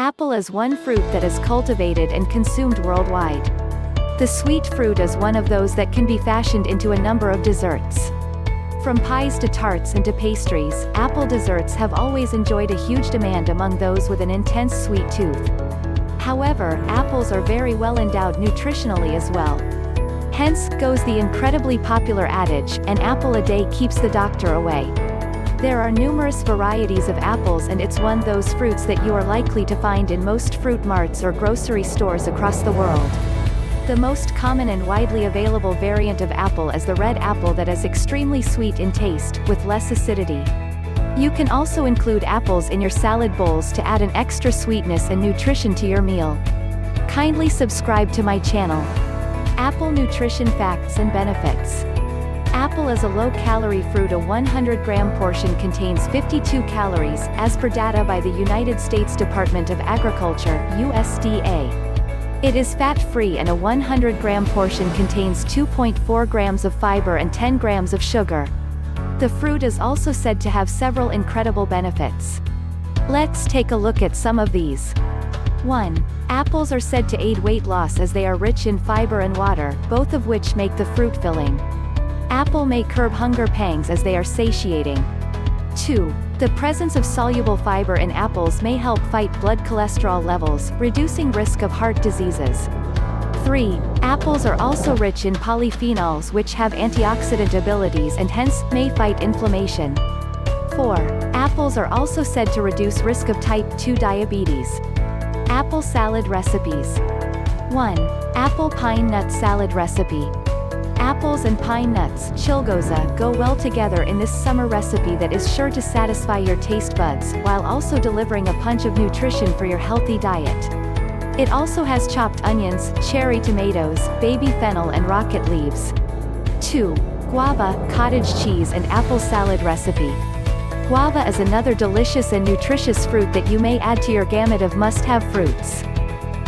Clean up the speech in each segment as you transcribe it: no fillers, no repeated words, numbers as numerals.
Apple is one fruit that is cultivated and consumed worldwide. The sweet fruit is one of those that can be fashioned into a number of desserts. From pies to tarts and to pastries, apple desserts have always enjoyed a huge demand among those with an intense sweet tooth. However, apples are very well endowed nutritionally as well. Hence goes the incredibly popular adage, an apple a day keeps the doctor away. There are numerous varieties of apples, and it's one of those fruits that you are likely to find in most fruit marts or grocery stores across the world. The most common and widely available variant of apple is the red apple that is extremely sweet in taste, with less acidity. You can also include apples in your salad bowls to add an extra sweetness and nutrition to your meal. Kindly subscribe to my channel. Apple nutrition facts and benefits. Apple is a low-calorie fruit. A 100-gram portion contains 52 calories, as per data by the United States Department of Agriculture, USDA. It is fat-free, and a 100-gram portion contains 2.4 grams of fiber and 10 grams of sugar. The fruit is also said to have several incredible benefits. Let's take a look at some of these. 1. Apples are said to aid weight loss as they are rich in fiber and water, both of which make the fruit filling. Apple may curb hunger pangs as they are satiating. 2. The presence of soluble fiber in apples may help fight blood cholesterol levels, reducing risk of heart diseases. 3. Apples are also rich in polyphenols, which have antioxidant abilities and hence may fight inflammation. 4. Apples are also said to reduce risk of type 2 diabetes. Apple salad recipes. 1. Apple pine nut salad recipe. Apples and pine nuts, chilgoza, go well together in this summer recipe that is sure to satisfy your taste buds, while also delivering a punch of nutrition for your healthy diet. It also has chopped onions, cherry tomatoes, baby fennel and rocket leaves. 2. Guava, cottage cheese and apple salad recipe. Guava is another delicious and nutritious fruit that you may add to your gamut of must-have fruits.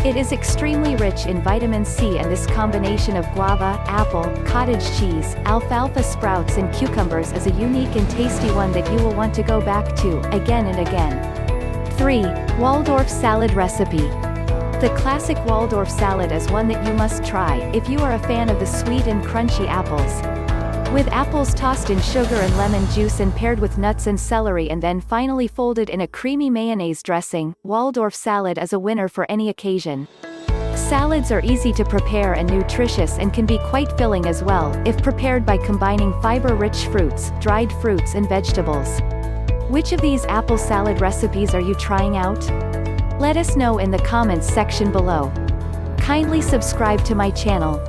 It is extremely rich in vitamin C, and this combination of guava, apple, cottage cheese, alfalfa sprouts and cucumbers is a unique and tasty one that you will want to go back to, again and again. 3. Waldorf salad recipe. The classic Waldorf salad is one that you must try, if you are a fan of the sweet and crunchy apples. With apples tossed in sugar and lemon juice and paired with nuts and celery and then finally folded in a creamy mayonnaise dressing, Waldorf salad is a winner for any occasion. Salads are easy to prepare and nutritious, and can be quite filling as well, if prepared by combining fiber-rich fruits, dried fruits and vegetables. Which of these apple salad recipes are you trying out? Let us know in the comments section below. Kindly subscribe to my channel.